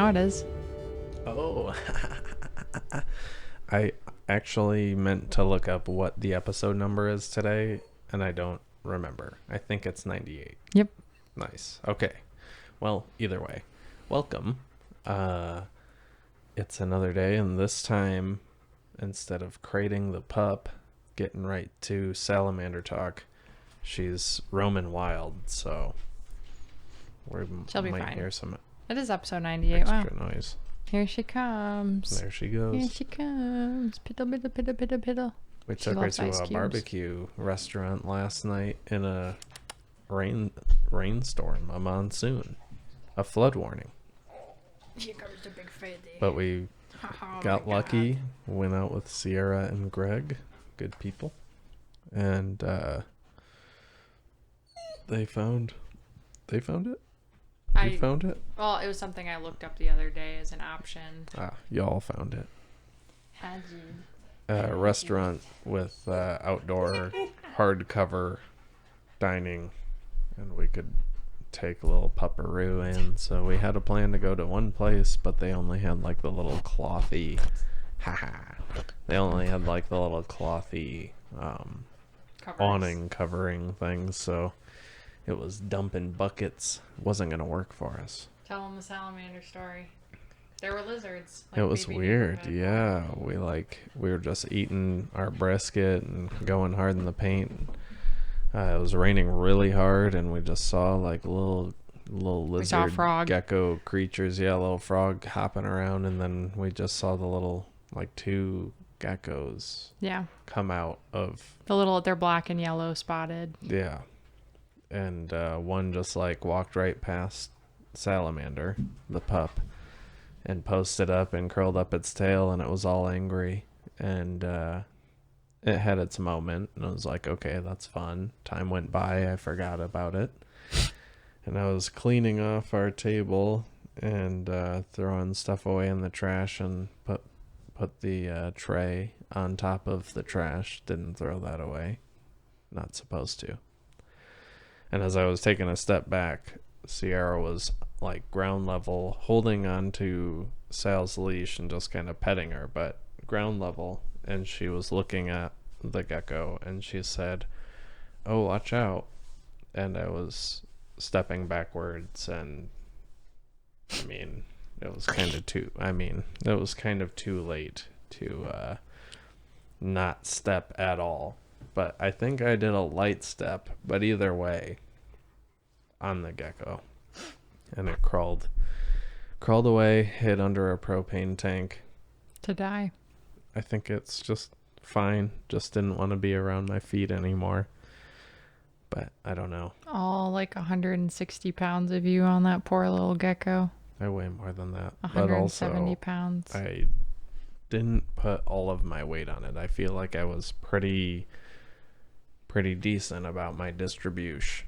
Now it is. Oh. I actually meant to look up what the episode number is today, and I don't remember. I think it's 98. Yep. Nice. Okay. Well, either way, welcome. It's another day, and this time, instead of crating the pup, getting right to salamander talk, she's roaming wild, so She'll be might fine. hear some It is episode 98. extra Wow. noise. Here she comes. There she goes. Here she comes. Piddle, piddle, piddle, piddle, piddle. We She took her loves to ice a cubes. barbecue restaurant last night in a rainstorm, a monsoon, a flood warning. Here comes the big Freddy. But we Oh got my lucky, God. went out with Sierra and Greg, good people, and they found it. You found it? Well, it was something I looked up the other day as an option. Y'all found it. Had you? A restaurant with outdoor hardcover dining, and we could take a little pupperoo in. So we had a plan to go to one place, but they only had like the little clothy they only had like the little clothy awning covering things, so it was dumping buckets. Wasn't gonna work for us. Tell them the salamander story. There were lizards. It was weird. Yeah, we were just eating our brisket and going hard in the paint. It was raining really hard, and we just saw like little lizard gecko creatures. Yeah, little frog hopping around, and then we just saw the little like two geckos. Yeah. Come out of they're black and yellow spotted. Yeah, and one just like walked right past Salamander, the pup, and posted up and curled up its tail, and it was all angry, and it had its moment, and I was like, okay, that's fun. Time went by, I forgot about it, and I was cleaning off our table and throwing stuff away in the trash, and put the tray on top of the trash. Didn't throw that away, not supposed to. And as I was taking a step back, Sierra was like ground level, holding on to Sal's leash and just kind of petting her, but ground level. And she was looking at the gecko, and she said, "Oh, watch out." And I was stepping backwards, and it was kind of too late to not step at all. But I think I did a light step, but either way, on the gecko. And it crawled away, hid under a propane tank. To die. I think it's just fine. Just didn't want to be around my feet anymore. But I don't know. All like 160 pounds of you on that poor little gecko. I weigh more than that. 170 but also, pounds. I didn't put all of my weight on it. I feel like I was pretty decent about my distribution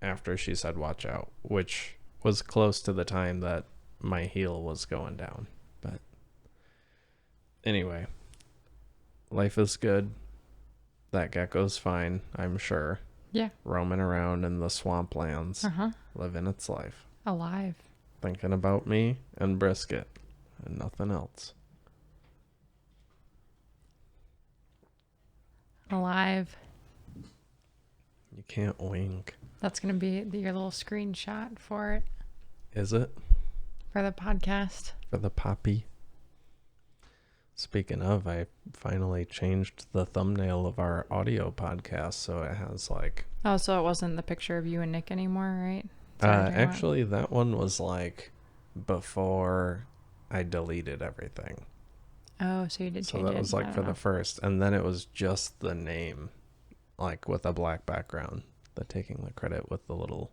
after she said watch out, which was close to the time that my heel was going down. But anyway, life is good. That gecko's fine, I'm sure. Yeah. Roaming around in the swamplands, living its life. Alive. Thinking about me and Brisket and nothing else. Alive. You can't wink. That's going to be your little screenshot for it. Is it? For the podcast. For the poppy. Speaking of, I finally changed the thumbnail of our audio podcast, so it has like... Oh, so it wasn't the picture of you and Nick anymore, right? Actually, that one was like before I deleted everything. Oh, so you did change it. So that was like for the first, and then it was just the name, like with a black background, the taking the credit with the little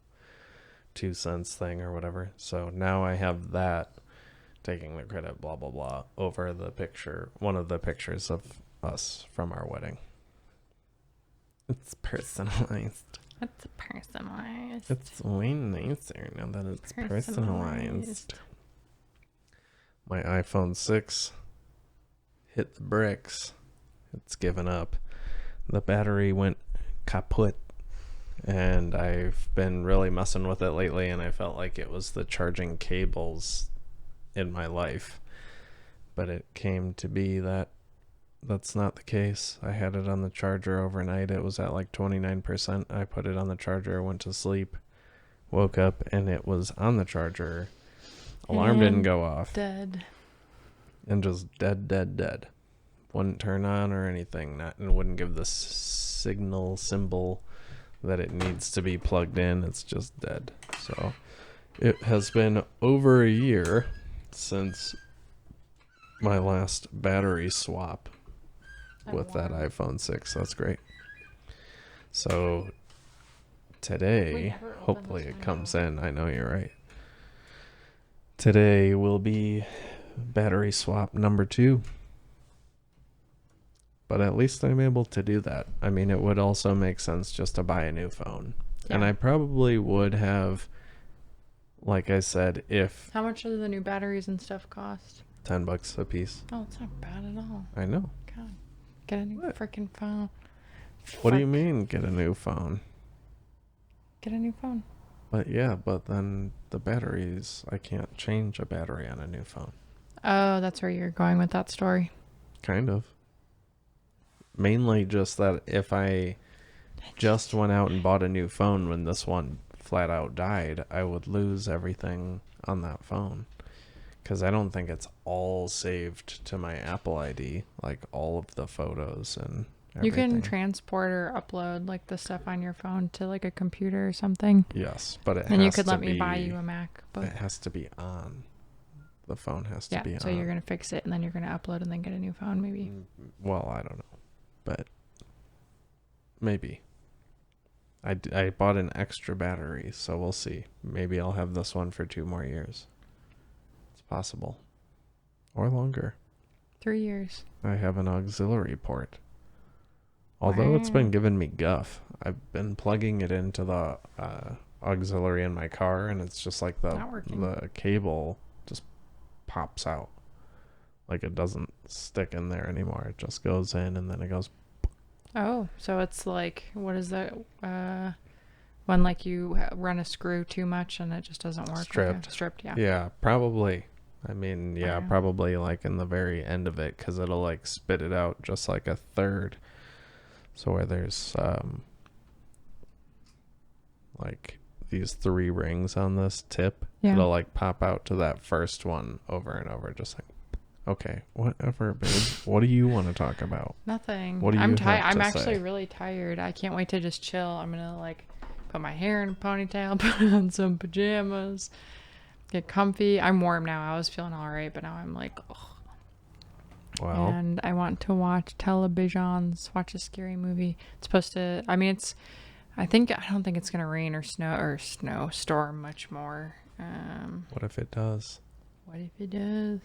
2 cents thing or whatever. So now I have that taking the credit, blah, blah, blah, over the picture, one of the pictures of us from our wedding. It's personalized. It's personalized. It's way nicer now that it's personalized. My iPhone 6 hit the bricks. It's given up. The battery went kaput, and I've been really messing with it lately, and I felt like it was the charging cables in my life. But it came to be that that's not the case. I had it on the charger overnight. It was at like 29%. I put it on the charger, went to sleep, woke up, and it was on the charger. Alarm didn't go off. Dead. And just dead. Wouldn't turn on or anything. And wouldn't give the signal symbol that it needs to be plugged in. It's just dead. So it has been over a year since my last battery swap with that iPhone 6. That's great. So today, hopefully it comes in. I know you're right. Today will be battery swap number 2. But at least I'm able to do that. I mean, it would also make sense just to buy a new phone. Yeah. And I probably would have, like I said, if... How much do the new batteries and stuff cost? $10 a piece. Oh, it's not bad at all. I know. God, get a new freaking phone. What do you mean, get a new phone? Get a new phone. But then the batteries, I can't change a battery on a new phone. Oh, that's where you're going with that story. Kind of. Mainly just that if I just went out and bought a new phone when this one flat out died, I would lose everything on that phone. Because I don't think it's all saved to my Apple ID, like all of the photos and everything. You can transport or upload like the stuff on your phone to like a computer or something. Yes, but it has to be... And you could let me buy you a MacBook. It has to be on. The phone has to be on. So you're going to fix it and then you're going to upload and then get a new phone maybe. Well, I don't know. But maybe. I bought an extra battery, so we'll see. Maybe I'll have this one for 2 more years. It's possible. Or longer. 3 years. I have an auxiliary port. Although it's been giving me guff. I've been plugging it into the auxiliary in my car, and it's just like the cable just pops out. Like it doesn't stick in there anymore. It just goes in and then it goes. Oh, so it's like, what is that? When like you run a screw too much and it just doesn't work. Stripped, yeah. Yeah, probably. I mean, yeah, probably like in the very end of it, because it'll like spit it out just like a third. So where there's like these 3 rings on this tip, it'll like pop out to that first one over and over, just like, okay, whatever, babe. What do you want to talk about? Nothing. What do you I'm tired. I'm say? Actually really tired. I can't wait to just chill. I'm gonna like put my hair in a ponytail, put on some pajamas, get comfy. I'm warm now. I was feeling all right, but now I'm like, ugh. Wow. And I want to watch televisions, watch a scary movie. It's supposed to. I mean, I don't think it's gonna rain or snowstorm much more. What if it does? What if it does?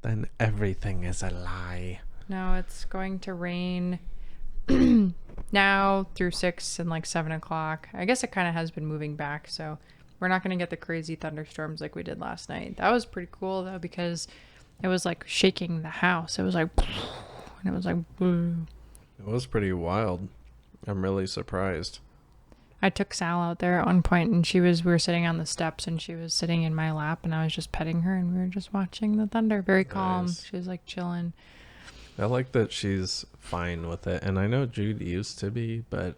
Then everything is a lie. No, it's going to rain now through 6 and like 7 o'clock. I guess it kind of has been moving back, so we're not going to get the crazy thunderstorms like we did last night. That was pretty cool though, because it was like shaking the house. It was like, and it was like, boom. It was pretty wild. I'm really surprised. I took Sal out there at one point, and we were sitting on the steps, and she was sitting in my lap, and I was just petting her, and we were just watching the thunder. Very calm. Nice. She was like chilling. I like that she's fine with it, and I know Jude used to be, but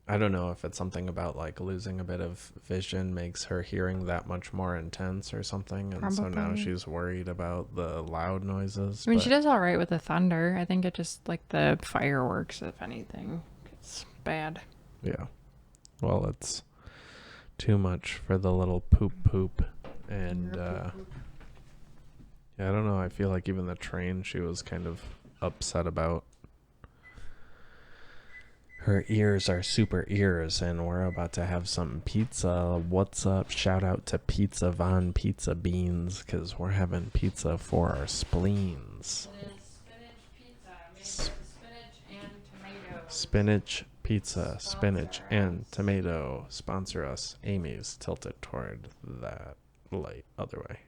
I don't know if it's something about like losing a bit of vision makes her hearing that much more intense or something, and so now she's worried about the loud noises. I mean, she does all right with the thunder. I think it just like the fireworks, if anything, it's bad. Yeah. Well, it's too much for the little poop. And, yeah, I don't know. I feel like even the train she was kind of upset about. Her ears are super ears, and we're about to have some pizza. What's up? Shout out to Pizza Von Pizza Beans, because we're having pizza for our spleens. It is spinach pizza made with spinach and tomato. Spinach pizza, spinach and tomato. Sponsor us. Amy's tilted toward that light other way.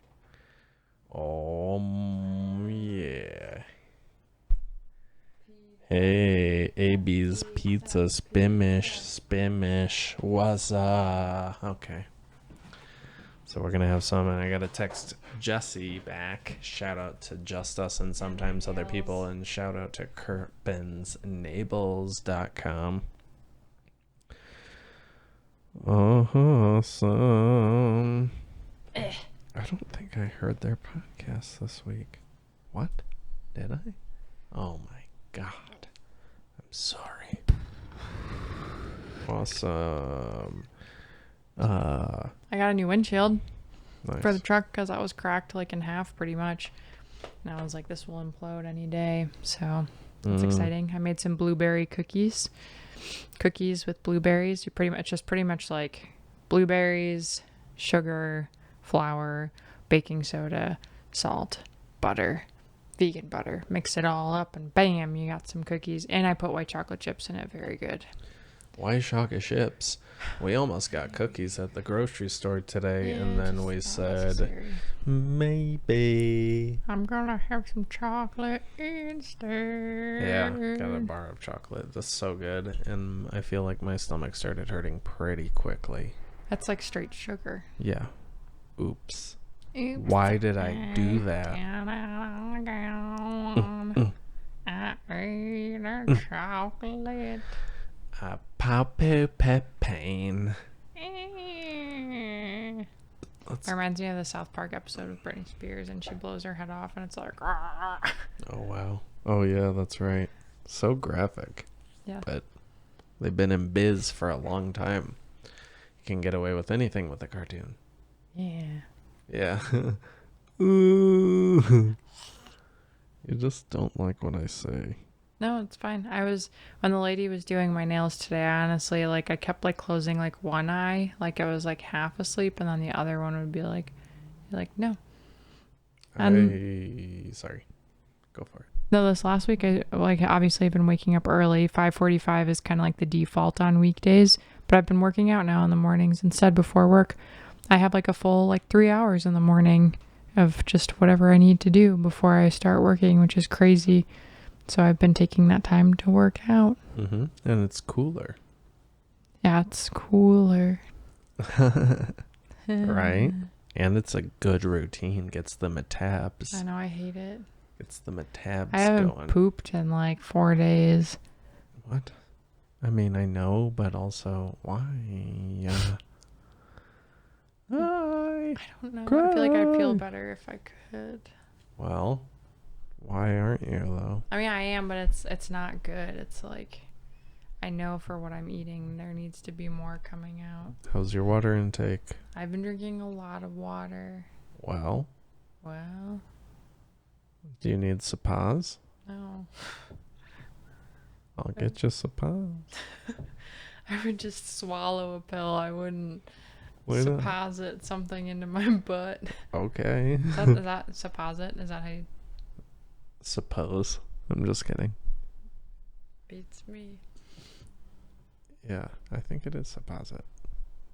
Oh yeah. Hey, AB's pizza spimish. What's up? Okay. So we're gonna have some, and I gotta text Jesse back. Shout out to Just Us and sometimes other people, and shout out to KirstensNables.com. Awesome. I don't think I heard their podcast this week. What? Did I? Oh my god. I'm sorry. Awesome. I got a new windshield Nice. for the truck because I was cracked like in half pretty much. And I was like, this will implode any day. So that's exciting. I made some blueberry cookies with blueberries. You pretty much like blueberries, sugar, flour, baking soda, salt, butter, vegan butter. Mix it all up and bam, you got some cookies. And I put white chocolate chips in it. Very good. Why chocolate chips? We almost got cookies at the grocery store today, and then we said, maybe. I'm gonna have some chocolate instead. Yeah, got a bar of chocolate. That's so good. And I feel like my stomach started hurting pretty quickly. That's like straight sugar. Yeah. Oops. Oops. Why did I do that? I ate a chocolate. Papu pain. It reminds me of the South Park episode of Britney Spears, and she blows her head off, and it's like, "Rah." Oh, wow. Oh, yeah, that's right. So graphic. Yeah. But they've been in biz for a long time. You can get away with anything with a cartoon. Yeah. Yeah. Ooh. You just don't like what I say. No, it's fine. When the lady was doing my nails today, I honestly, like, I kept, like, closing, like, one eye, like I was, like, half asleep, and then the other one would be like, no. Sorry. Go for it. No, this last week, obviously I've been waking up early. 5:45 is kind of like the default on weekdays, but I've been working out now in the mornings instead before work. I have, like, a full, like, 3 hours in the morning of just whatever I need to do before I start working, which is crazy. So I've been taking that time to work out. Mm-hmm. And it's cooler. Yeah, it's cooler. Right? And it's a good routine. Gets the metabs. I know, I hate it. Gets the metabs I haven't going. pooped in like 4 days. What? I mean, I know, but also, why? I don't know. I feel like I'd feel better if I could. Well, why aren't you, though? I mean, I am, but it's not good. It's like, I know for what I'm eating, there needs to be more coming out. How's your water intake? I've been drinking a lot of water. Well, do you need Sapaz? No. I'll get you Sapaz. I would just swallow a pill. I wouldn't Why not? supposit something into my butt. Okay. Is that supposit? Is that how you... Suppose. I'm just kidding. Beats me. Yeah, I think it is Supposit.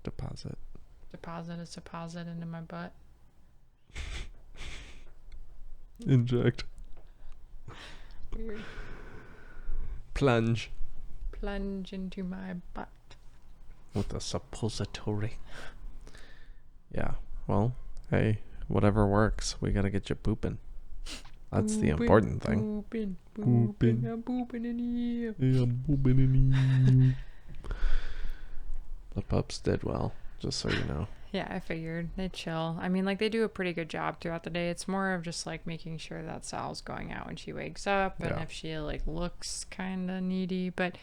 Deposit. Deposit a supposit into my butt. Inject. Weird. Plunge. Plunge into my butt. With a suppository. Yeah, well, hey, whatever works. We gotta get you pooping. That's the important thing. Pooping. I'm pooping in here. Yeah, I'm pooping in you. The pups did well, just so you know. Yeah, I figured. They chill. I mean, like, they do a pretty good job throughout the day. It's more of just, like, making sure that Sal's going out when she wakes up and if she, like, looks kind of needy. But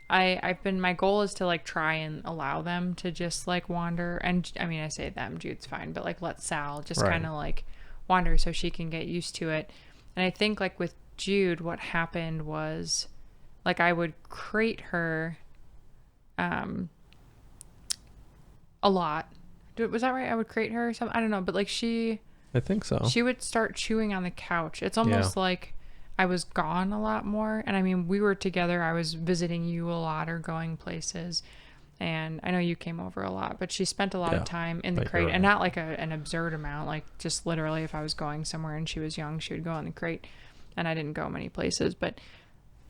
my goal is to, like, try and allow them to just, like, wander. And, I mean, I say them, Jude's fine. But, like, let Sal just kind of, like, wander so she can get used to it. And I think, like, with Jude, what happened was, like, I would crate her a lot. Was that right? I would crate her or something? I don't know. But, like, I think so. She would start chewing on the couch. It's almost like I was gone a lot more. And, I mean, we were together. I was visiting you a lot or going places. And I know you came over a lot. But she spent a lot of time in the crate. And not, like, an absurd amount. Like, just literally if I was going somewhere and she was young, she would go in the crate. And I didn't go many places. But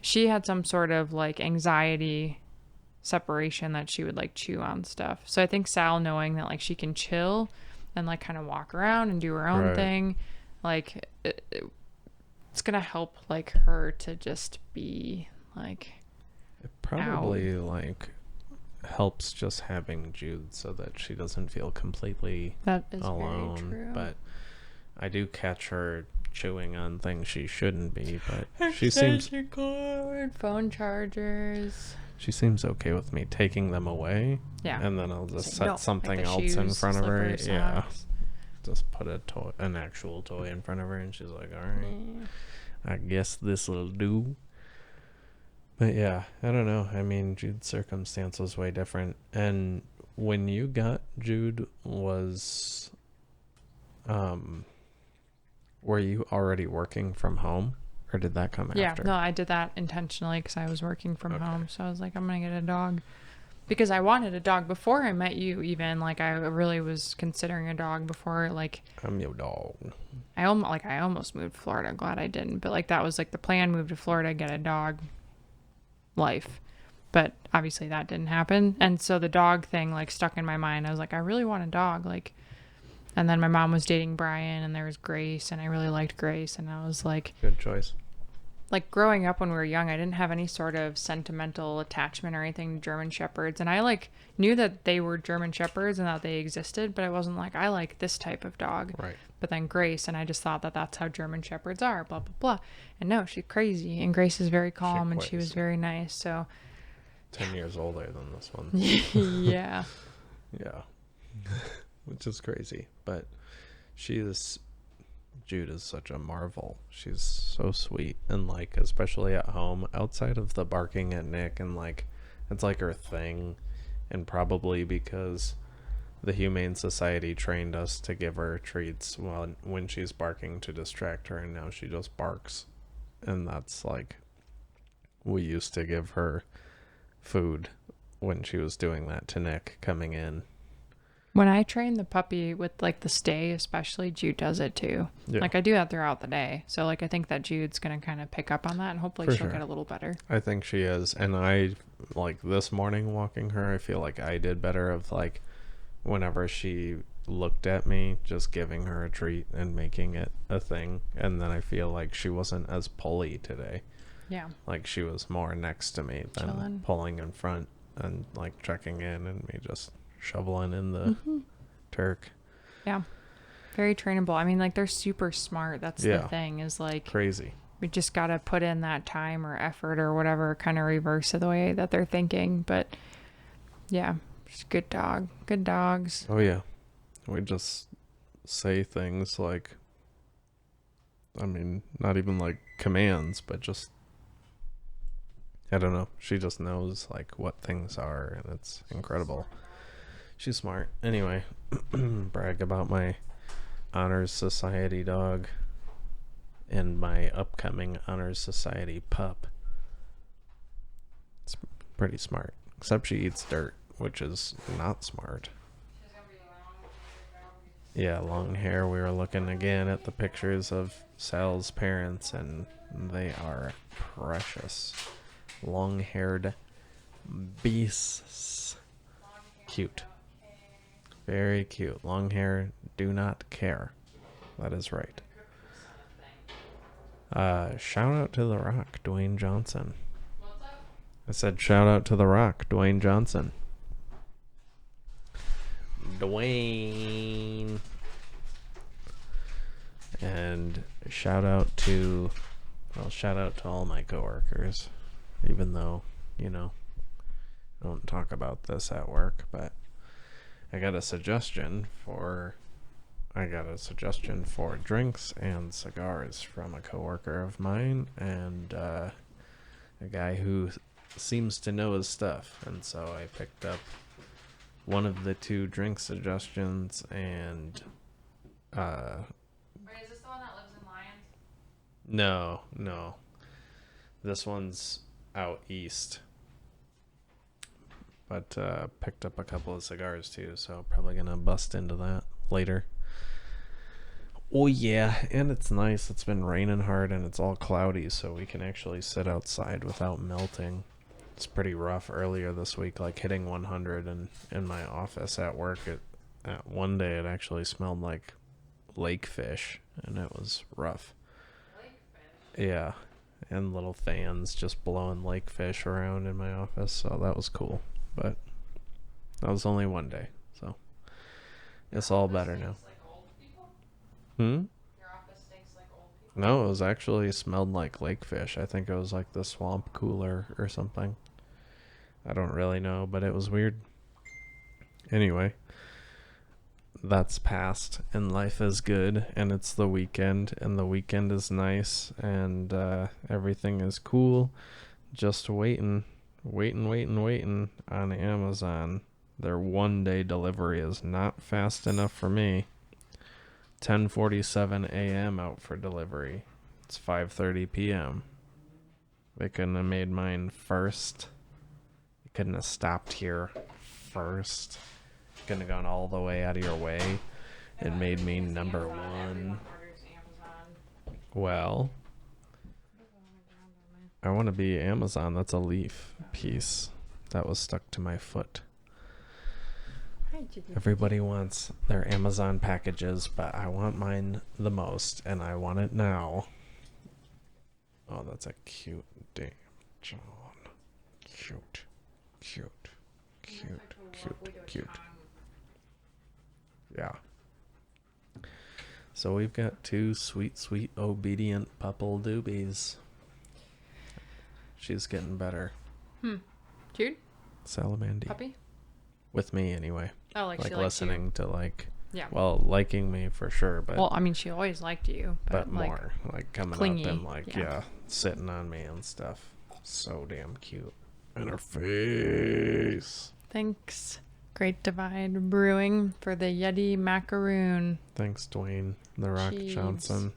she had some sort of, like, anxiety separation that she would, like, chew on stuff. So I think Sal, knowing that, like, she can chill and like kind of walk around and do her own thing. Like it's gonna help like her to just be like it probably like helps just having Jude so that she doesn't feel completely alone. Very true. But I do catch her chewing on things she shouldn't be, but she seems phone chargers. She seems okay with me taking them away. Yeah. And then I'll just like, set something else shoes, in front of her. slippers, Yeah. socks. Just put an actual toy in front of her, and she's like, all right, I guess this'll do. But yeah, I don't know. I mean, Jude's circumstance was way different. And when you got Jude, was were you already working from home, or did that come after? No, I did that intentionally because I was working from home. So I was like, I'm gonna get a dog because I wanted a dog before I met you. Even like I really was considering a dog before. Like I'm your dog. I almost moved to Florida. I'm glad I didn't. But like that was like the plan: move to Florida, get a dog. Life. But obviously that didn't happen. And so the dog thing like stuck in my mind. I was like, I really want a dog. Like, and then my mom was dating Brian and there was Grace and I really liked Grace. And I was like, good choice. Like growing up when we were young, I didn't have any sort of sentimental attachment or anything to German Shepherds. And I like knew that they were German Shepherds and that they existed, but I wasn't like, I like this type of dog. Right. But then Grace, and I just thought that that's how German Shepherds are, blah, blah, blah. And no, she's crazy. And Grace is very calm and she was very nice. So 10 years older than this one. Yeah. Yeah. Which is crazy. But Jude is such a marvel. She's so sweet. And like, especially at home, outside of the barking at Nick, and like, it's like her thing. And probably because the Humane Society trained us to give her treats when she's barking to distract her, and now she just barks. And that's like, we used to give her food when she was doing that to Nick coming in. When I train the puppy with like the stay, especially, Jude does it too. Yeah. Like I do that throughout the day. So like I think that Jude's going to kind of pick up on that and hopefully she'll get a little better. I think she is. And I like this morning walking her, I feel like I did better of like whenever she looked at me, just giving her a treat and making it a thing. And then I feel like she wasn't as pulley today. Yeah. Like she was more next to me than pulling in front and like checking in and me just shoveling in the Turk. Yeah. Very trainable. I mean, like they're super smart. That's the thing is like crazy. We just got to put in that time or effort or whatever, kind of reverse of the way that they're thinking. But yeah, just good dog. Good dogs. Oh yeah. We just say things like, I mean, not even like commands, but just, I don't know. She just knows like what things are, and it's incredible. She's smart. Anyway, brag about my Honors Society dog and my upcoming Honors Society pup. It's pretty smart, except she eats dirt, which is not smart. Yeah, long hair. We were looking again at the pictures of Sal's parents, and they are precious. Long-haired beasts. Cute. Very cute. Long hair, do not care. That is right. Shout out to The Rock, Dwayne Johnson. What's up? I said shout out to The Rock, Dwayne Johnson. Dwayne. And shout out to all my coworkers, even though, you know, I don't talk about this at work, but I got a suggestion for drinks and cigars from a coworker of mine, and a guy who seems to know his stuff, and so I picked up one of the two drink suggestions, and Wait, is this the one that lives in Lyons? no, this one's out east, but picked up a couple of cigars too, so probably gonna bust into that later. Oh yeah, and it's nice. It's been raining hard and it's all cloudy, so we can actually sit outside without melting. It's pretty rough earlier this week, like hitting 100 in my office at work. One day it actually smelled like lake fish, and it was rough. Lake fish? Yeah, and little fans just blowing lake fish around in my office, so that was cool. But that was only one day, so it's all better now. Like old people? Hmm? Your office stinks like old people? No, it was actually smelled like lake fish. I think it was like the swamp cooler or something. I don't really know, but it was weird. Anyway, that's past, and life is good, and it's the weekend, and the weekend is nice, and everything is cool. Just waiting on Amazon. Their 1-day delivery is not fast enough for me. 10:47 a.m. out for delivery. It's 5:30 p.m. They couldn't have made mine first. They couldn't have stopped here first. Couldn't have gone all the way out of your way and made me number one. Well, I want to be Amazon. That's a leaf piece that was stuck to my foot. Everybody wants their Amazon packages, but I want mine the most, and I want it now. Oh, that's a cute damn John. Cute. Yeah. So we've got two sweet, obedient pupple doobies. She's getting better. Jude? Salamandy. Puppy? With me, anyway. Oh, like she likes listening you. to, like... Yeah. Well, liking me for sure, but... Well, I mean, she always liked you. But like, more. Like, coming clingy, up and, like, yeah, sitting on me and stuff. So damn cute. And her face. Thanks. Great Divide Brewing for the Yeti macaroon. Thanks, Dwayne The Rock Jeez. Johnson.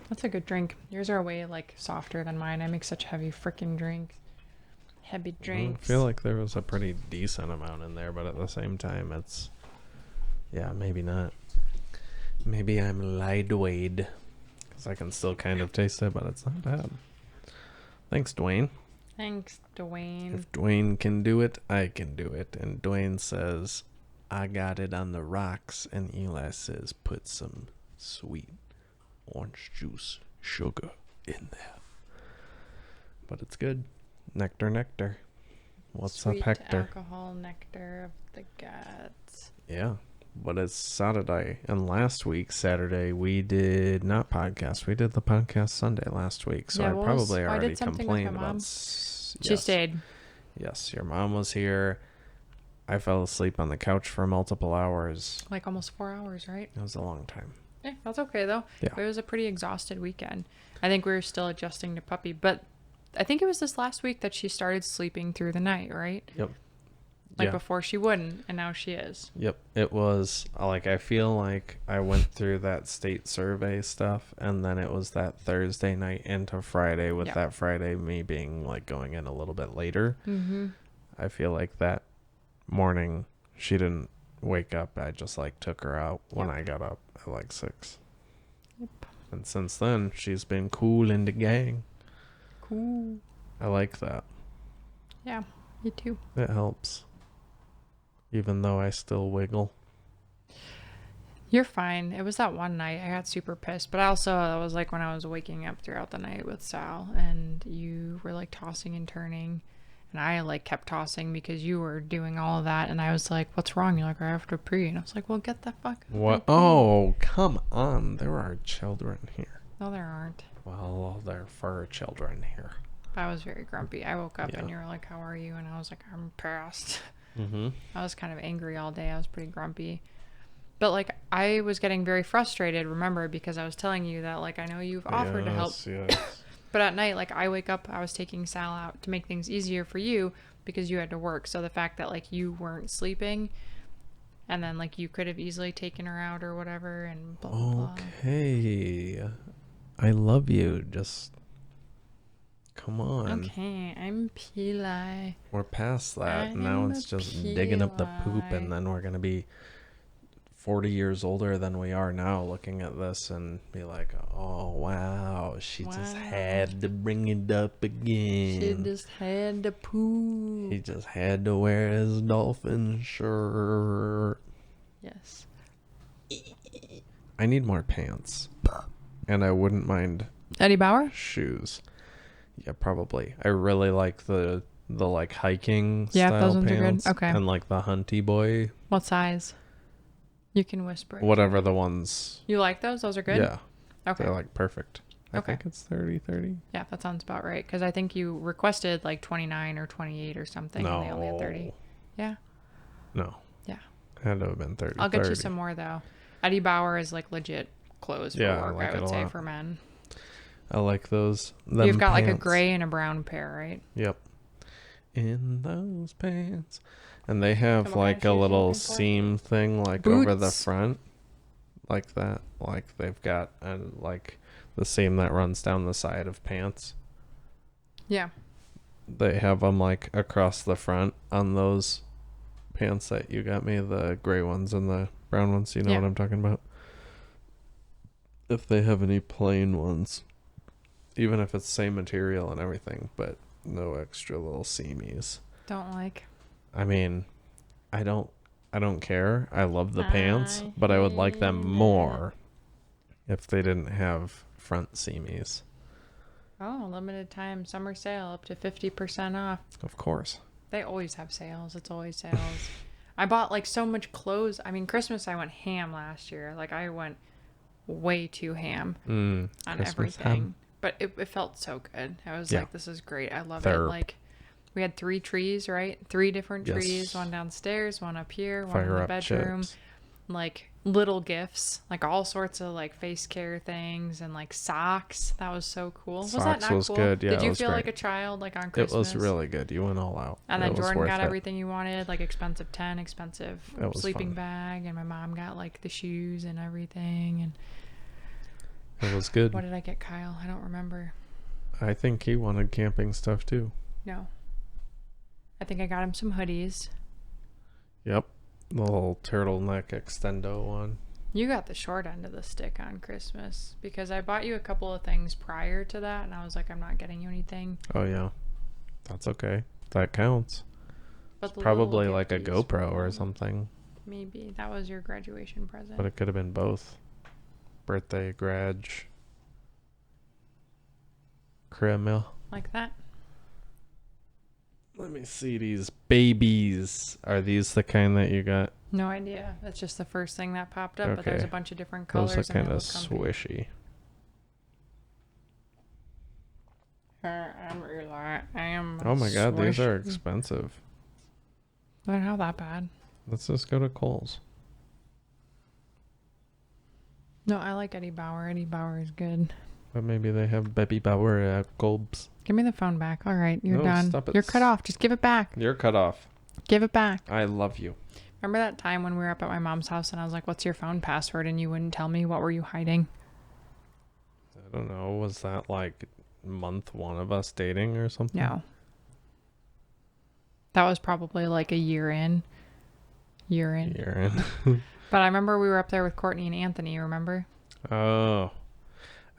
That's a good drink. Yours are way like softer than mine. I make such heavy freaking drinks. Heavy drinks. I feel like there was a pretty decent amount in there, but at the same time, it's... Yeah, maybe not. Maybe I'm lightweight. Because I can still kind of taste it, but it's not bad. Thanks, Dwayne. Thanks, Dwayne. If Dwayne can do it, I can do it. And Dwayne says, I got it on the rocks. And Eli says, put some sweet orange juice sugar in there. But it's good. Nectar. What's Sweet up, Hector? alcohol nectar of the gods. Yeah. But it's Saturday. And last week, Saturday, we did not podcast. We did the podcast Sunday last week. So Yeah, I probably I already did something with complained my about... mom. Yes. She stayed. Yes, your mom was here. I fell asleep on the couch for multiple hours. Like almost 4 hours, right? It was a long time. Yeah, that's okay though. Yeah. It was a pretty exhausted weekend. I think we were still adjusting to puppy, but I think it was this last week that she started sleeping through the night, right? Yep. Like before she wouldn't, and now she is. Yep. It was like, I feel like I went through that state survey stuff, and then it was that Thursday night into Friday, with that Friday me being like going in a little bit later. Mm-hmm. I feel like that morning she didn't wake up. I just like took her out when I got up at like 6. Yep. And since then she's been cool in the gang. Cool. I like that. Yeah, me too. It helps. Even though I still wiggle. You're fine. It was that one night I got super pissed, but also that was like when I was waking up throughout the night with Sal, and you were like tossing and turning, and I like kept tossing because you were doing all of that, and I was like, "What's wrong?" You're like, "I have to pee," and I was like, "Well, get the fuck." What? Oh, come on! There are children here. No, there aren't. Well, there are fur children here. I was very grumpy. I woke up and you were like, "How are you?" And I was like, "I'm pissed." Mm-hmm. I was kind of angry all day. I was pretty grumpy. But like I was getting very frustrated, remember, because I was telling you that like I know you've offered to help. Yes. But at night, like I wake up, I was taking Sal out to make things easier for you because you had to work. So the fact that like you weren't sleeping, and then like you could have easily taken her out or whatever, and blah blah blah. Okay. I love you. Just come on. Okay, I'm Peli. We're past that. Now it's just digging up the poop, and then we're gonna be 40 years older than we are now looking at this and be like, oh, wow, she just had to bring it up again. She just had to poo. He just had to wear his dolphin shirt. Yes. I need more pants. And I wouldn't mind Eddie Bauer? shoes. Yeah, probably. I really like the like hiking Yeah, style those ones pants. are good. Okay. And like the hunty boy. What size? You can whisper. Whatever the ones. You like those? Those are good? Yeah. Okay. They're like perfect. I Okay. think it's 30. Yeah, that sounds about right. Because I think you requested like 29 or 28 or something. No. And they only had 30. Yeah. No. Yeah. Had to have been 30. I'll get 30. you some more though. Eddie Bauer is like legit clothes for Yeah, I work, like I it would a say, lot. for men. I like those. You've got like a pants. gray and a brown pair, right? Yep. In those pants. And they have And what like kind of a shoes you little looking for? seam thing like over the Boots. front. Like that. Like they've got like the seam that runs down the side of pants. Yeah. They have them like across the front on those pants that you got me, the gray ones and the brown ones. You know Yeah. what I'm talking about? If they have any plain ones, even if it's the same material and everything, but no extra little seamies. Don't like. I mean, I don't care. I love the pants, I but I would like them hate more if they didn't have front seamies. Oh, limited time summer sale up to 50% off. Of course. They always have sales. It's always sales. I bought like so much clothes. I mean, Christmas I went ham last year. Like I went way too ham on Christmas everything. ham. But it felt so good. I was Yeah. like, this is great. I love Therp. it. Like we had 3 trees, right? 3 different Yes. trees. One downstairs, one up here, one in Fire the up bedroom. chips. Like little gifts, like all sorts of like face care things and like socks. That was so cool. Was that Socks not was cool? good. Yeah, Did it you was feel great. like a child like on It Christmas? was really good. You went all out. And It then was Jordan worth got it. everything you wanted, like expensive tent, expensive It was sleeping fun. bag, and my mom got like the shoes and everything. And It was good. what did I get Kyle? I don't remember. I think he wanted camping stuff too. No. I think I got him some hoodies. Yep. The little turtleneck extendo one. You got the short end of the stick on Christmas because I bought you a couple of things prior to that, and I was like, I'm not getting you anything. Oh yeah. That's okay. That counts. But the Probably little like a gifties GoPro were or cool. something. Maybe that was your graduation present. But it could have been both. Birthday, grad, caramel. Like that. Let me see these babies. Are these the kind that you got? No idea. That's just the first thing that popped up, but there's a Okay. bunch of different colors. Those are and kind they of look comfy. swishy. I'm really, I am. Oh my god, these are swishy. expensive. They're not that bad. Let's just go to Kohl's. No, I like Eddie Bauer. Eddie Bauer is good. But maybe they have Baby Bauer at Kohl's. Give me the phone back. All right, you're No, done. stop it. You're cut off. Just give it back. You're cut off. Give it back. I love you. Remember that time when we were up at my mom's house and I was like, "What's your phone password?" and you wouldn't tell me? What were you hiding? I don't know. Was that like month 1 of us dating or something? No. That was probably like a year in. Year in. Year in. But I remember we were up there with Courtney and Anthony, remember? Oh.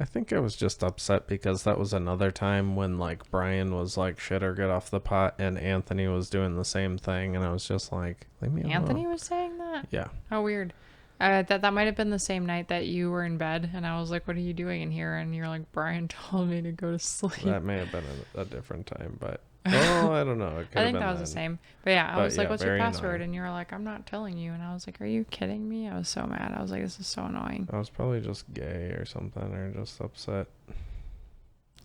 I think I was just upset because that was another time when like Brian was like shit or get off the pot and Anthony was doing the same thing and I was just like, leave me alone. Anthony was saying that? Yeah. How weird. That might have been the same night that you were in bed and I was like, "What are you doing in here?" And you're like, "Brian told me to go to sleep." That may have been a different time, but oh, I don't know. It could I have think been that was the then. same. But yeah, I But was like, yeah, "What's your very password?" annoying. And you were like, "I'm not telling you." And I was like, "Are you kidding me?" I was so mad. I was like, "This is so annoying." I was probably just gay or something or just upset.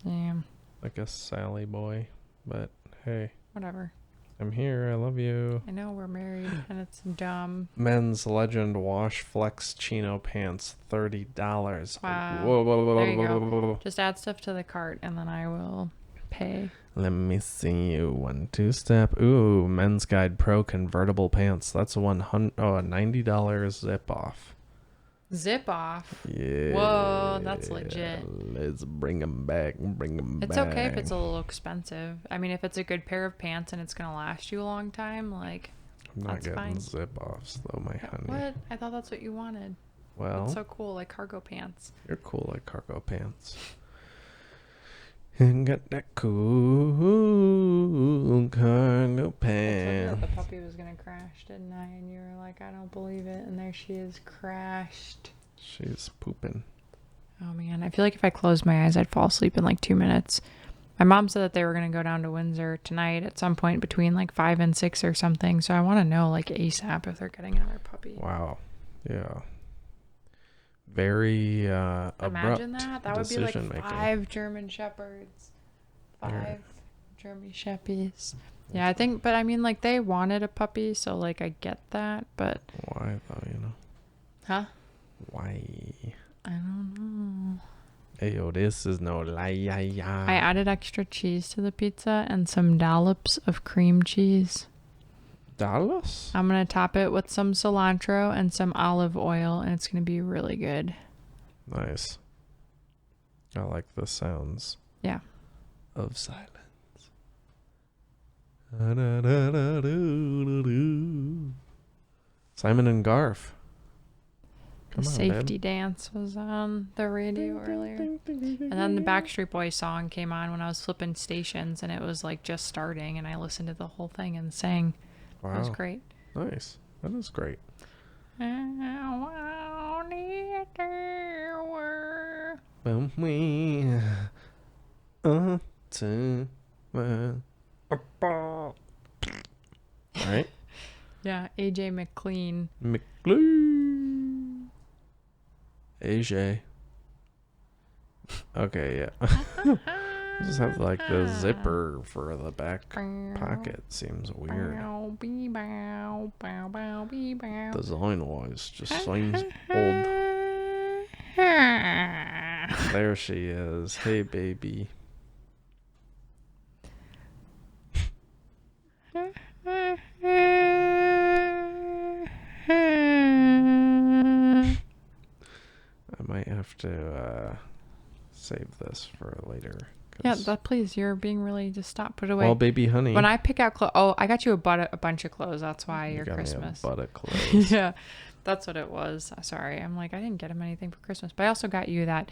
Damn. Like a Sally boy. But hey, Whatever. I'm here. I love you. I know we're married and it's dumb. Men's Legend Wash Flex Chino Pants, $30. Wow. Whoa. There you go. Just add stuff to the cart and then I will pay. Let me see you. 1, 2 step. Ooh, Men's Guide Pro convertible pants. That's a $90 zip off. Zip off. Yeah. Whoa, that's legit. Let's bring them back. It's okay if it's a little expensive. I mean, if it's a good pair of pants and it's going to last you a long time, like, I'm not That's getting fine. zip-offs, though, my honey. What? I thought that's what you wanted. Well, That's so cool, like cargo pants. you're cool like cargo pants. And got that cool cargo I told you pants. that the puppy was gonna crash, didn't I? And you were like, I don't believe it. And there she is, crashed. She's pooping. Oh man, I feel like if I closed my eyes, I'd fall asleep in like 2 minutes. My mom said that they were gonna go down to Windsor tonight at some point between like 5 and 6 or something. So I want to know like ASAP if they're getting another puppy. Wow. Yeah. Very abrupt Imagine that. That would be like decision making. 5 German Shepherds. 5 Yeah. German Sheppies. Yeah, I think, but I mean, like, they wanted a puppy, so, like, I get that, but... Why, though, you know? Huh? Why? I don't know. Ayo, this is no lie. I added extra cheese to the pizza and some dollops of cream cheese. Dallas? I'm going to top it with some cilantro and some olive oil, and it's going to be really good. Nice. I like the sounds. Yeah. Of silence. Simon and Garf. The safety dance was on the radio earlier. And then the Backstreet Boys song came on when I was flipping stations, and it was like just starting, and I listened to the whole thing and sang. Wow. It was great. Nice. That is great. Right? Yeah, AJ McLean. McLean. AJ. Okay, yeah. Just have like the zipper for the back pocket. Seems weird. Design wise, just seems old. There she is. Hey, baby. I might have to save this for later. Yeah, please. You're being really, just stop. Put it away. Well, baby honey. When I pick out clothes, I got you a bunch of clothes. That's why you your got Christmas. Me a butt of clothes. Yeah, that's what it was. Sorry, I'm like, I didn't get him anything for Christmas, but I also got you that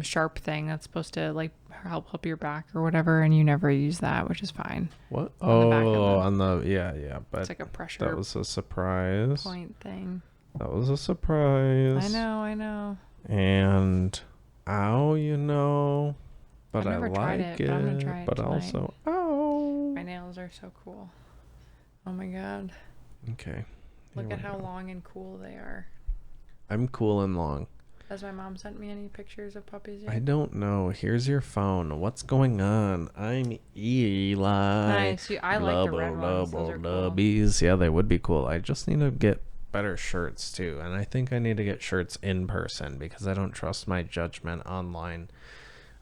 sharp thing that's supposed to like help your back or whatever, and you never use that, which is fine. What? On the yeah, but it's like a pressure. That was a surprise. Point thing. That was a surprise. I know. And you know. But I've never tried like it, but I'm gonna try it but tonight. Also, my nails are so cool. Oh my god. Okay. Look at how long and cool they are. I'm cool and long. Has my mom sent me any pictures of puppies yet? I don't know. Here's your phone. What's going on? I'm Eli. Nice. I like the red ones. Those are cool. Yeah, they would be cool. I just need to get better shirts too. And I think I need to get shirts in person because I don't trust my judgment online.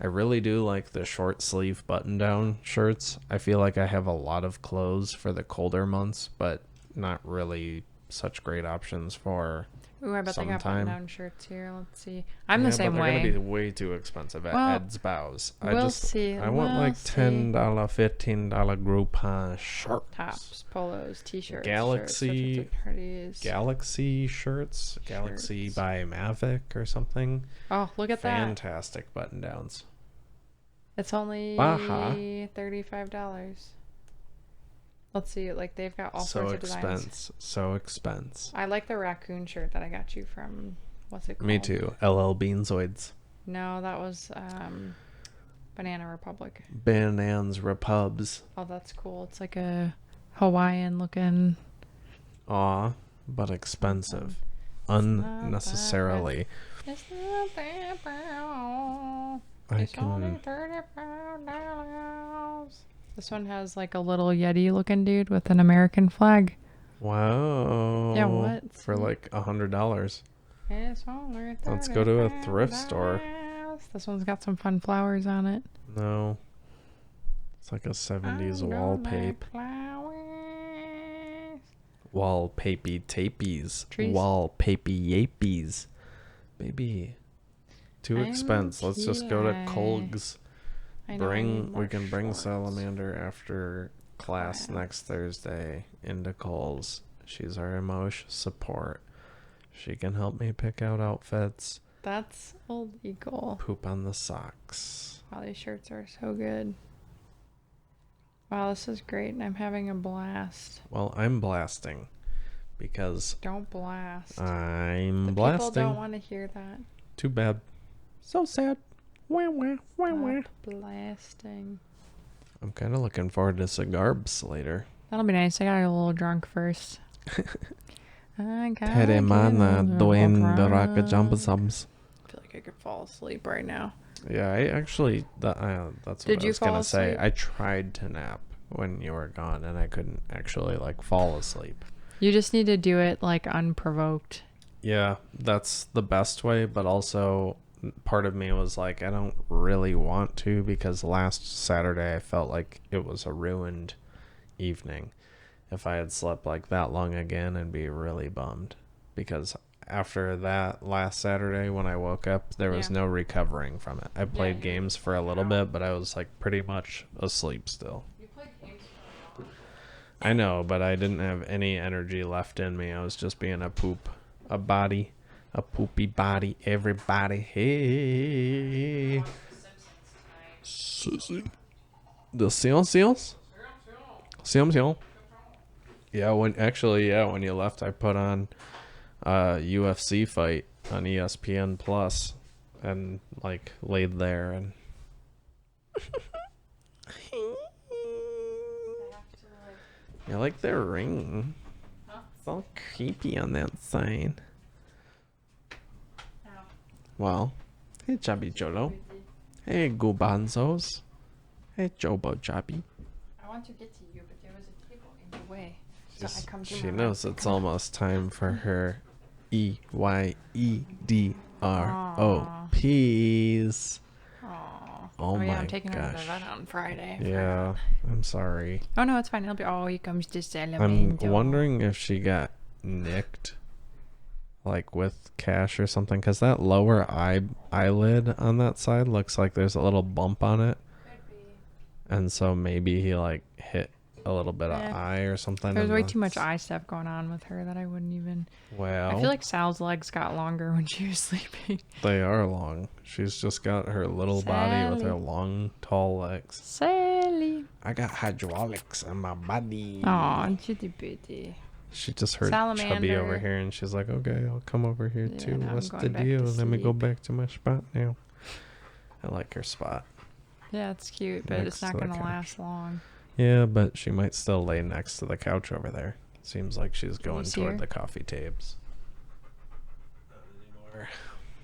I really do like the short sleeve button down shirts. I feel like I have a lot of clothes for the colder months, but not really such great options for Ooh, I bet they got sometime. button-down shirts here. Let's see. I'm the same way. They're gonna be way too expensive at Ed's Bows. We'll see. I want like $10, $15 Groupon shirts. Tops, polos, t-shirts, Galaxy, shirts, Galaxy shirts. Galaxy by Mavic or something. Oh, look at that! Fantastic button downs. It's only $35. Let's see, like they've got all sorts of designs. So expense. I like the raccoon shirt that I got you from, what's it called? Me too. LL Beanzoids. No, that was Banana Republic. Banans Repubs. Oh, that's cool. It's like a Hawaiian looking. Aw, but expensive. Unnecessarily. It's not that bad. It's only $35. This one has like a little Yeti looking dude with an American flag. Wow. Yeah, what? For like $100. It's only Let's go to a thrift store. This one's got some fun flowers on it. No. It's like a 70s wallpaper. Wallpapey tapies. Wallpapey yapies. Baby. Too expense. Let's just go to Colg's. We can bring Salamander after class next Thursday into Kohl's. She's our emotion support. She can help me pick out outfits. That's illegal. Poop on the socks. Wow, these shirts are so good. Wow, this is great. I'm having a blast. Well, I'm blasting because Don't blast. I'm The blasting. people don't want to hear that. Too bad. So sad. Wah, wah, wah, wah. Stop blasting. I'm kind of looking forward to cigars later. That'll be nice. I gotta get a little drunk first. I gotta Teremana get a doen little the rock drunk. jump sums. I feel like I could fall asleep right now. Yeah, I actually, that's what Did I you was going fall to say. asleep? I tried to nap when you were gone and I couldn't actually like fall asleep. You just need to do it like unprovoked. Yeah, that's the best way, but also part of me was like, I don't really want to because last Saturday I felt like it was a ruined evening. If I had slept like that long again, I'd be really bummed because after that last Saturday when I woke up, there was no recovering from it. I played games for a little bit, but I was like pretty much asleep still. You played games for a while. I know, but I didn't have any energy left in me. I was just being a poopy body, everybody. Hey. The seals? Yeah, when you left, I put on a UFC fight on ESPN Plus and like laid there and you like their ring. Huh? It's all creepy on that side. Well, hey Chubby Jolo. Hey Gubanzos. Hey Jobo Chubby. I want to get to you, but there was a table in the way. So I come to She my knows right. it's almost time for her EYEDROPs. Aw. Oh yeah, my I'm taking her to the gosh. vet on Friday. Yeah, I'm sorry. Oh no, it's fine. It'll be. Oh, here comes the I'm salamander. wondering if she got nicked, like with cash or something, because that lower eyelid on that side looks like there's a little bump on it, and so maybe he like hit a little bit of eye or something. There's and way too much that's- eye stuff going on with her that I wouldn't even. Well, I feel like Sal's legs got longer when she was sleeping. they are long. She's just got her little body with her Sally. long, tall legs. Sally. I got hydraulics in my body. Aw, chitty bitty. She just heard Chubby Salamander. over here, and she's like, "Okay, I'll come over here Yeah, too. now I'm What's the going back to deal? Let me go sleep." back to my spot now." I like her spot. Yeah, it's cute, but Next it's not to the gonna couch. last long. Yeah, but she might still lay next to the couch over there. Seems like she's going see toward her? the coffee tables. Not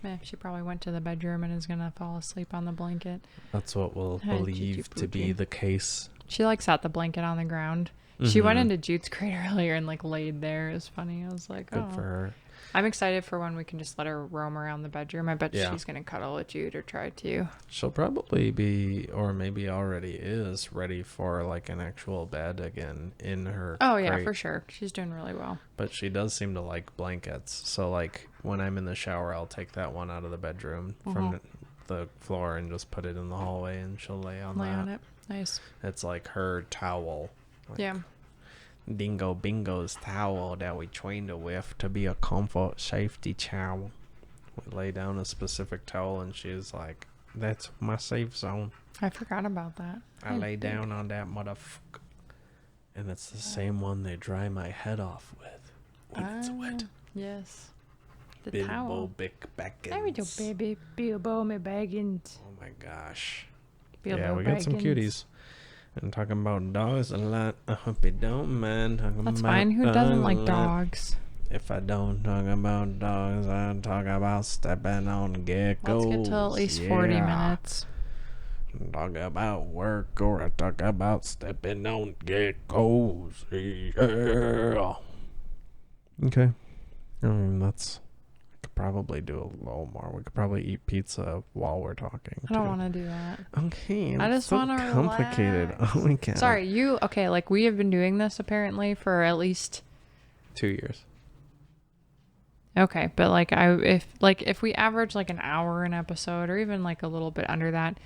anymore. She probably went to the bedroom and is gonna fall asleep on the blanket. That's what we'll Hi, believe to be Chichi-Poochie. the case. She like sat the blanket on the ground. She went Mhm. into Jude's crate earlier and like laid there. It was funny. I was like, Good oh. for her. I'm excited for when we can just let her roam around the bedroom. I bet Yeah. she's gonna cuddle with Jude or try to. She'll probably be, or maybe already is, ready for like an actual bed again in her Oh yeah, crate. for sure. She's doing really well. But she does seem to like blankets. So like when I'm in the shower, I'll take that one out of the bedroom from the floor and just put it in the hallway, and she'll lay on Lay that. on it. Nice. It's like her towel. Like Yeah. Dingo Bingo's towel that we trained her with to be a comfort safety towel. We lay down a specific towel, and she's like, "That's my safe zone." I forgot about that. I lay down on that motherfucker. And it's the same one they dry my head off with when it's wet. Yes. The Bilbo towel. Bick Baggins. There we go, baby. Bilbo me Baggins. Oh my gosh. Bilbo Yeah, we got some Baggins. cuties. And talking about dogs a lot. I hope you don't mind talking That's about fine. Who doesn't like dogs a lot. dogs? If I don't talk about dogs, I talk about stepping on geckos. Let's get to at least 40 Yeah. minutes. Talk about work, or I talk about stepping on geckos. Yeah. Okay. That's. I could probably do a little more. We could probably eat pizza while we're talking. I don't want to do that. Okay. I just want to complicated. relax. Oh my god. Sorry, okay, like we have been doing this apparently for at least 2 years. okay, but if we average like an hour an episode or even like a little bit under that,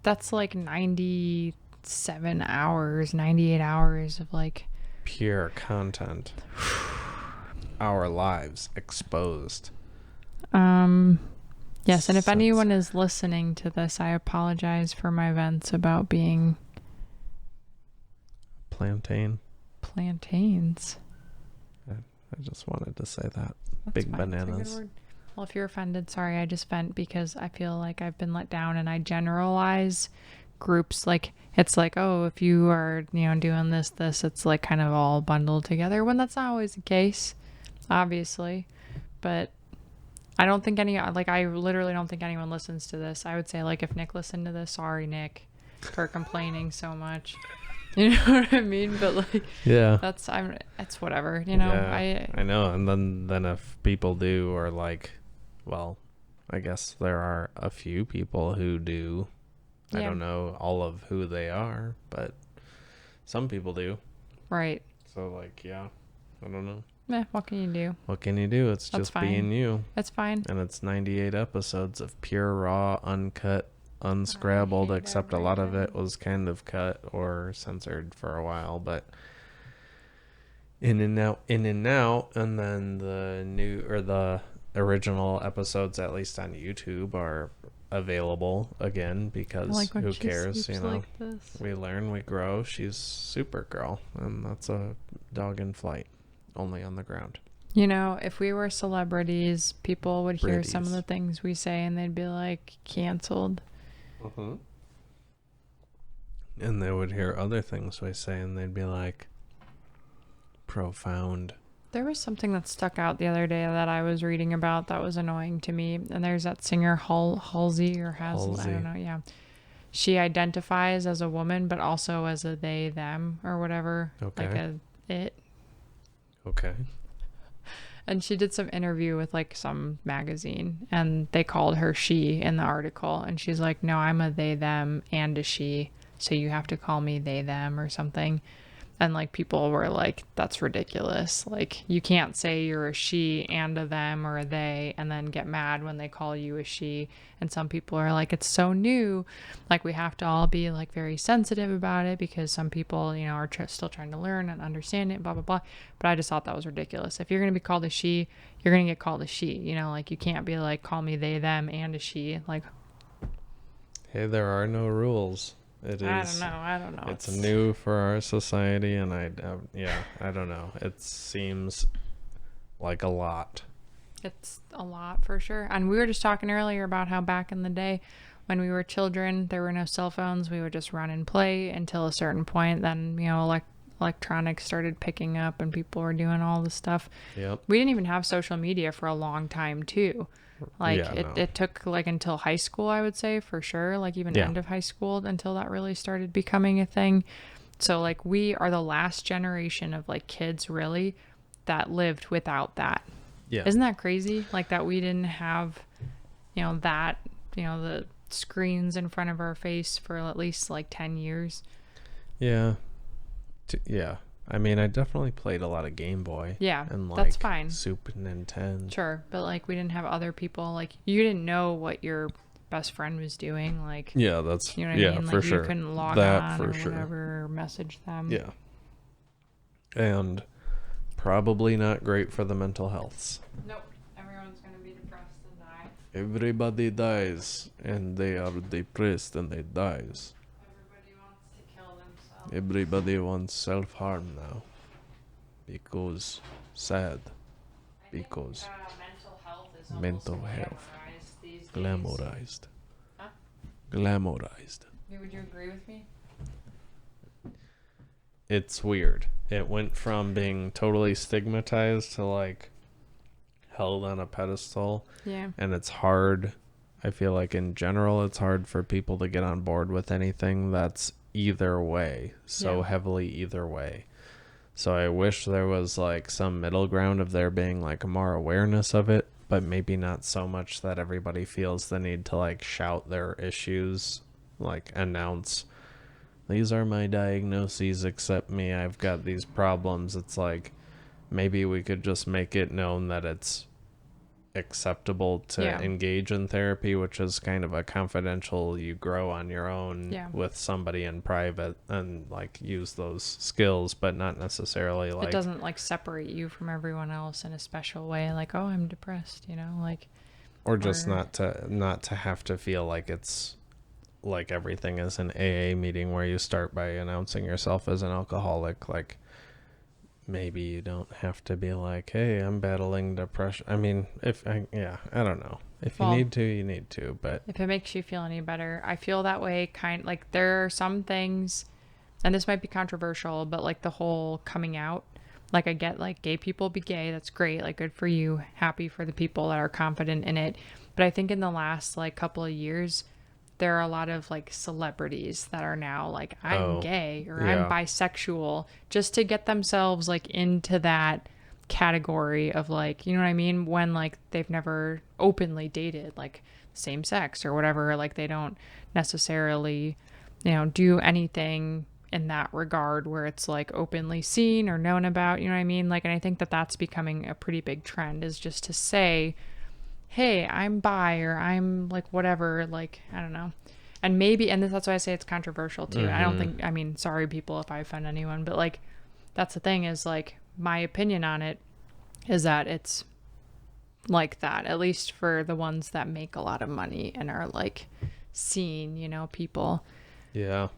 that's like 90 7 hours, 98 hours of like pure content. Our lives exposed. Yes, and if Since- anyone is listening to this, I apologize for my vents about being plantains. I just wanted to say that. That's Big fine. It's a good bananas. word. Well, if you're offended, sorry, I just vent because I feel like I've been let down, and I generalize groups. Like, it's like, oh, if you are, doing this, it's like kind of all bundled together, when that's not always the case, obviously. But I don't think I literally don't think anyone listens to this. I would say, like, if Nick listened to this, sorry, Nick, for complaining so much. You know what I mean? But like, Yeah. it's whatever, Yeah, I know. And then if people do, or like, well, I guess there are a few people who do. I don't know all of who they are, but some people do. Right. So like, yeah, I don't know. What can you do? What can you do? It's That's just fine. being you. That's fine. And it's 98 episodes of pure, raw, uncut, unscrabbled, except a lot of it was kind of cut or censored for a while, but in and out. And then the original episodes, at least on YouTube, are available again, because who cares, like this. We learn, we grow. She's Supergirl, and that's a dog in flight, only on the ground. If we were celebrities, people would hear some of the things we say and they'd be like, canceled. Mm-hmm. And they would hear other things we say and they'd be like, profound. There was something that stuck out the other day that I was reading about that was annoying to me. And there's that singer Halsey or Hazel, I don't know. Yeah. She identifies as a woman, but also as a they, them, or whatever. Okay. Like a it. Okay. And she did some interview with like some magazine, and they called her she in the article, and she's like, no, I'm a they, them, and a she, so you have to call me they, them, or something. And like, people were like, that's ridiculous. Like, you can't say you're a she and a them or a they and then get mad when they call you a she. And some people are like, it's so new, like we have to all be like very sensitive about it, because some people, are still trying to learn and understand it, blah blah blah. But I just thought that was ridiculous. If you're going to be called a she, you're going to get called a she. Like, you can't be like, call me they, them, and a she. Like, hey, there are no rules. It is. I don't know. It's new for our society, and I don't know. It seems like a lot. It's a lot for sure. And we were just talking earlier about how back in the day, when we were children, there were no cell phones. We would just run and play until a certain point. Then, electronics started picking up and people were doing all this stuff. Yep. We didn't even have social media for a long time too. Like, it took like until high school, I would say, for sure. Like, even end of high school until that really started becoming a thing. So like, we are the last generation of like kids really that lived without that. Yeah. Isn't that crazy? Like, that we didn't have, the screens in front of our face for at least like 10 years. Yeah. Yeah. I mean, I definitely played a lot of Game Boy. Yeah, and like that's fine. Super Nintendo. Sure, but like, we didn't have other people. Like, you didn't know what your best friend was doing. Like, yeah, that's you know what I mean? for Like, sure. you couldn't log that on for or sure. whatever, or message them. Yeah. And probably not great for the mental healths. Nope. Everyone's gonna be depressed and die. Everybody dies, and they are depressed, and they dies. Everybody wants to kill themselves. Everybody wants self-harm now, because sad, because mental health is mental health glamorized these days. glamorized. Huh? Glamorized. Would you agree with me? It's weird. It went from being totally stigmatized to like held on a pedestal. Yeah. And it's hard. I feel like in general, it's hard for people to get on board with anything that's either way, so heavily either way. So I wish there was like some middle ground of there being like more awareness of it, but maybe not so much that everybody feels the need to like shout their issues, like announce, these are my diagnoses, accept me, I've got these problems. It's like, maybe we could just make it known that it's acceptable to engage in therapy, which is kind of a confidential, you grow on your own with somebody in private and like use those skills, but not necessarily like it doesn't like separate you from everyone else in a special way, like, oh, I'm depressed, you know, like, or just not to have to feel like it's like everything is an AA meeting where you start by announcing yourself as an alcoholic. Like, maybe you don't have to be like, hey, I'm battling depression. I mean, I don't know. If you need to, you need to, but if it makes you feel any better, I feel that way like there are some things, and this might be controversial, but like the whole coming out, like I get like gay people be gay. That's great. Like good for you. Happy for the people that are confident in it. But I think in the last like couple of years, there are a lot of like celebrities that are now like, I'm gay or I'm bisexual, just to get themselves like into that category of like, you know what I mean? When like they've never openly dated like same sex or whatever, like they don't necessarily, you know, do anything in that regard where it's like openly seen or known about, you know what I mean? Like, and I think that that's becoming a pretty big trend, is just to say, hey, I'm bi, or I'm like whatever, like, I don't know. And maybe, and that's why I say it's controversial too. I don't think, I mean, sorry people if I offend anyone, but like, that's the thing, is like, my opinion on it is that it's like that, at least for the ones that make a lot of money and are like seen, you know, people. Yeah.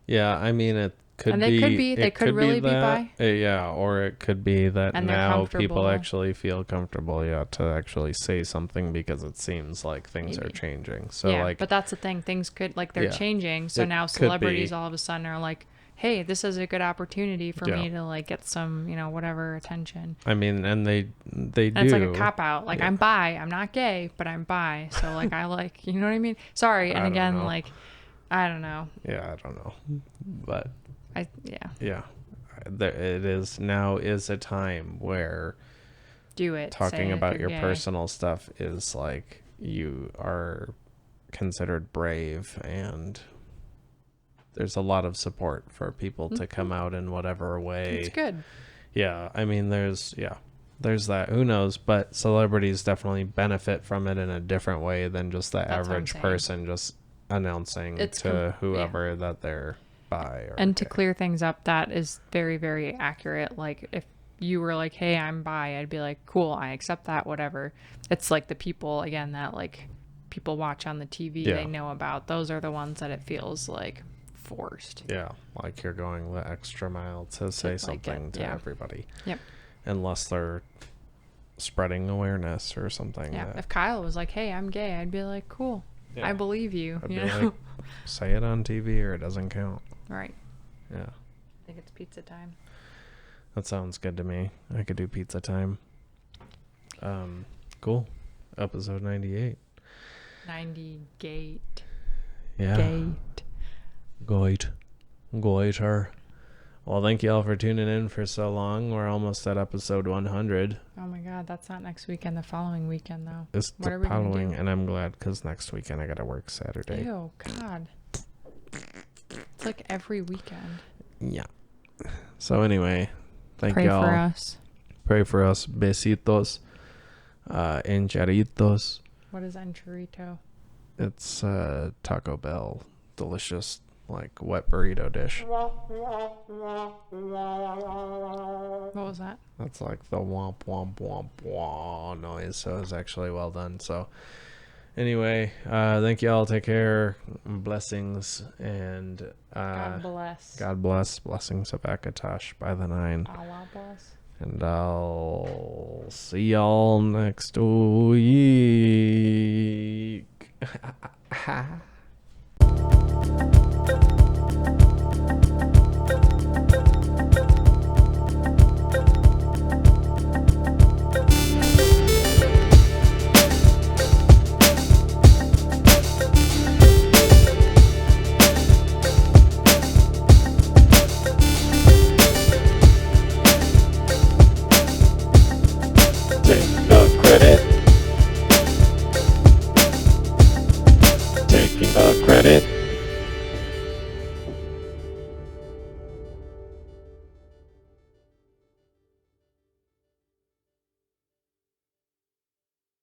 Yeah. I mean, it could and be, they could really be bi. Yeah. Or it could be that and now people actually feel comfortable, to actually say something because it seems like things are changing. So like, but that's the thing. Things could, like, they're changing. So now celebrities all of a sudden are like, hey, this is a good opportunity for me to like get some, you know, whatever attention. I mean, and they do. It's like a cop out. Like, I'm bi. I'm not gay, but I'm bi. So like, I like, you know what I mean? Sorry. And again, like, I don't know. Yeah, I don't know. But yeah. It is now is a time where do it. Talking about your personal stuff is like, you are considered brave, and there's a lot of support for people to come out in whatever way. It's good. Yeah. I mean, there's that. Who knows? But celebrities definitely benefit from it in a different way than just the average person just announcing to whoever that they're bi. And to clear things up, that is very, very accurate. Like, if you were like, hey, I'm bi, I'd be like, cool, I accept that, whatever. It's like the people, again, that like people watch on the TV, they know about. Those are the ones that it feels like forced. Yeah, like you're going the extra mile to say something to everybody. Yep. Unless they're spreading awareness or something. Yeah. If Kyle was like, hey, I'm gay, I'd be like, cool. Yeah. I believe you. I'd you be know? like, say it on TV or it doesn't count. Right. Yeah. I think it's pizza time. That sounds good to me. I could do pizza time. Cool. Episode 98. 90 gate. Yeah. Goiter. Well, thank you all for tuning in for so long. We're almost at episode 100. Oh my God, that's not next weekend. The following weekend, though. It's the following, and I'm glad because next weekend I gotta work Saturday. Ew, God. It's like every weekend. Yeah. So anyway, thank y'all. Pray for us. Pray for us. Besitos. Encheritos. What is enchirito? It's Taco Bell. Delicious, like, wet burrito dish. What was that? That's like the womp womp womp womp noise. So it was actually well done. So anyway, thank you all. Take care. Blessings. And God bless. God bless. Blessings of Akatosh by the 9. Allah bless. And I'll see y'all next week.